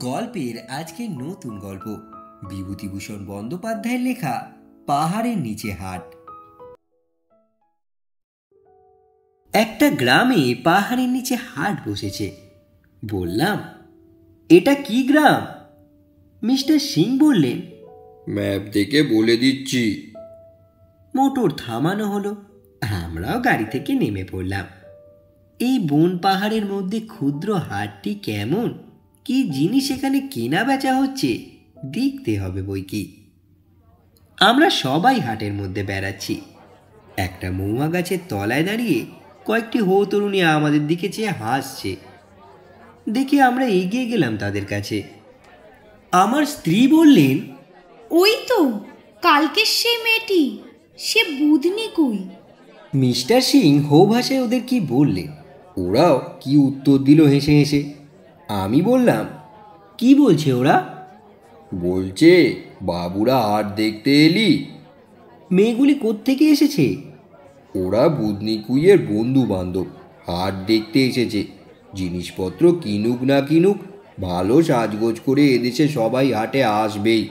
গল্পের আজকের নতুন গল্প বিভূতিভূষণ বন্দ্যোপাধ্যায়ের লেখা পাহাড়ের নিচে হাট। একটা গ্রামে পাহাড়ের নিচে হাট বসেছে। বললাম, এটা কি গ্রাম? মিস্টার সিং বললেন, ম্যাপ দেখে বলে দিচ্ছি। মোটর থামানো হলো, আমরাও গাড়ি থেকে নেমে পড়লাম। এই বন পাহাড়ের মধ্যে ক্ষুদ্র হাটটি কেমন, কি জিনিস এখানে কেনা বেচা হচ্ছে দেখতে হবে বই কি। আমরা সবাই হাটের মধ্যে বেড়াচ্ছি। একটা মহুয়া গাছের তলায় দাঁড়িয়ে কয়েকটি হো তরুণী আমাদের দিকে চেয়ে হাসছে দেখে আমরা এগিয়ে গেলাম তাদের কাছে। আমার স্ত্রী বললেন, ওই তো কালকে সে মেয়েটি, সে বুধনি কই? মিস্টার সিং হো ভাষায় ওদের কি বললেন। ওরাও কি উত্তর দিল হেসে হেসে। আমি বললাম, কি বলছে ওরা? বলছে, বাবুরা হাট দেখতে এলি? মেয়েগুলি কোত্থেকে এসেছে? ওরা বুদনি কুইয়ের বন্ধু বান্ধব, হাট দেখতে এসেছে। জিনিসপত্র কিনুক না কিনুক, ভালো সাজগোজ করে এদেশে সবাই হাটে আসবেই।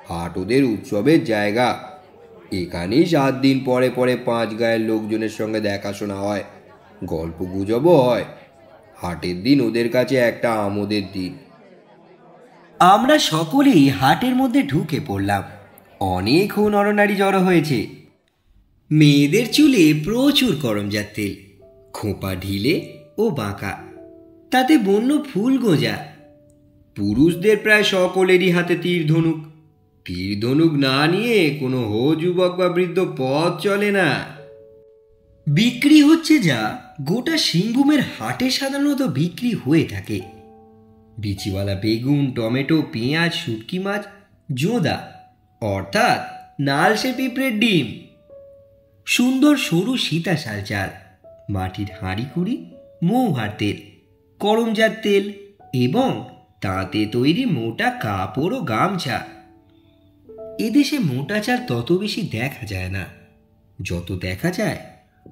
হাট ওদের উৎসবের জায়গা। এখানেই 7 দিন পরে পরে 5 গায়ের লোকজনের সঙ্গে দেখাশোনা হয়, গল্প গুজবও হয়। হাটের দিন ওদের কাছে একটা আমোদের দিন। আমরা সকলেই হাটের মধ্যে ঢুকে পড়লাম। অনেক নরনারী জড়ো হয়েছে। মেয়েদের চুলে প্রচুর করমজার তেল, খোঁপা ঢিলে ও বাঁকা, তাতে বন্য ফুল গোঁজা। পুরুষদের প্রায় সকলেরই হাতে তীর ধনুক। তীর ধনুক না নিয়ে কোনো হো যুবক বা বৃদ্ধ পথ চলে না। বিক্রি হচ্ছে যা গোটা সিংভূমের হাটে সাধারণত বিক্রি হয়ে থাকে। বিচিওয়ালা বেগুন, টমেটো, পেঁয়াজ, শুটকি মাছ, জোঁদা অর্থাৎ নালসে পিঁপড়ের ডিম, সুন্দর সরু সীতাশাল চাল, মাটির হাঁড়ি কুড়ি, মৌহার তেল, করমজার তেল এবং তাঁতে তৈরি মোটা কাপড় ও গামছা। এদেশে মোটা চাল তত বেশি দেখা যায় না, যত দেখা যায়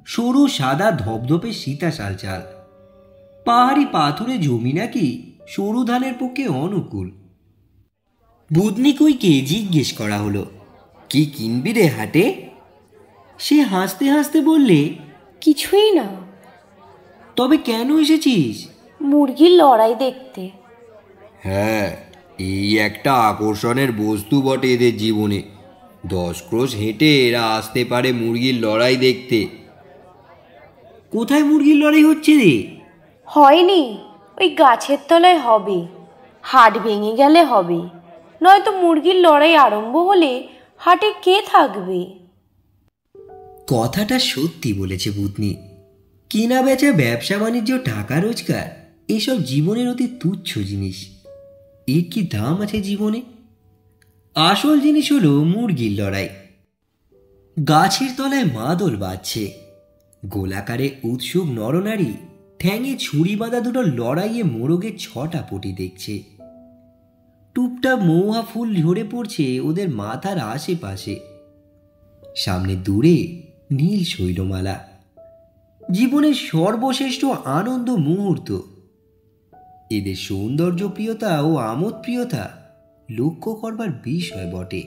সরু সাদা ধপধপে সীতাশাল চাল। পাহাড়ি পাথুরে জমি নাকি সরু ধানের পক্ষে অনুকূল। বুদনিকুইকে জিজ্ঞেস করা হলো, কি কিনবি রে হাটে? সে হাসতে হাসতে বললে, কিছুই না। তবে কেন এসেছিস? মুরগির লড়াই দেখতে। হ্যাঁ, এই একটা আকর্ষণের বস্তু বটে এদের জীবনে। 10 ক্রোশ হেঁটে এরা আসতে পারে মুরগির লড়াই দেখতে। কোথায় মুরগির লড়াই হচ্ছে রে? হয়নি, ওই গাছের তলায় হবে। হাট ভেঙে গেলে হবে, নয়তো মুরগির লড়াই আরম্ভ হলে হাটে কে থাকবে? কথাটা সত্যি বলেছে বুদনি। কেনা বেচা, ব্যবসা বাণিজ্য, টাকা রোজগার এসব জীবনের অতি তুচ্ছ জিনিস। এর কি দাম আছে জীবনে? আসল জিনিস হলো মুরগির লড়াই। গাছের তলায় মাদল বাজছে, গোলাকারে উৎসুক নরনারী ঠ্যাঙে ছুরি বাঁধা দুটো লড়াইয়ে মোরগের ছটাপটি দেখছে। টুপটাপ মৌহা ফুল ঝরে পড়ছে ওদের মাথার আশেপাশে। সামনে দূরে নীল শৈলমালা, জীবনের সর্বশ্রেষ্ঠ আনন্দ মুহূর্ত। এদের সৌন্দর্য প্রিয়তা ও আমোদ প্রিয়তা লক্ষ্য করবার বিষয় বটে।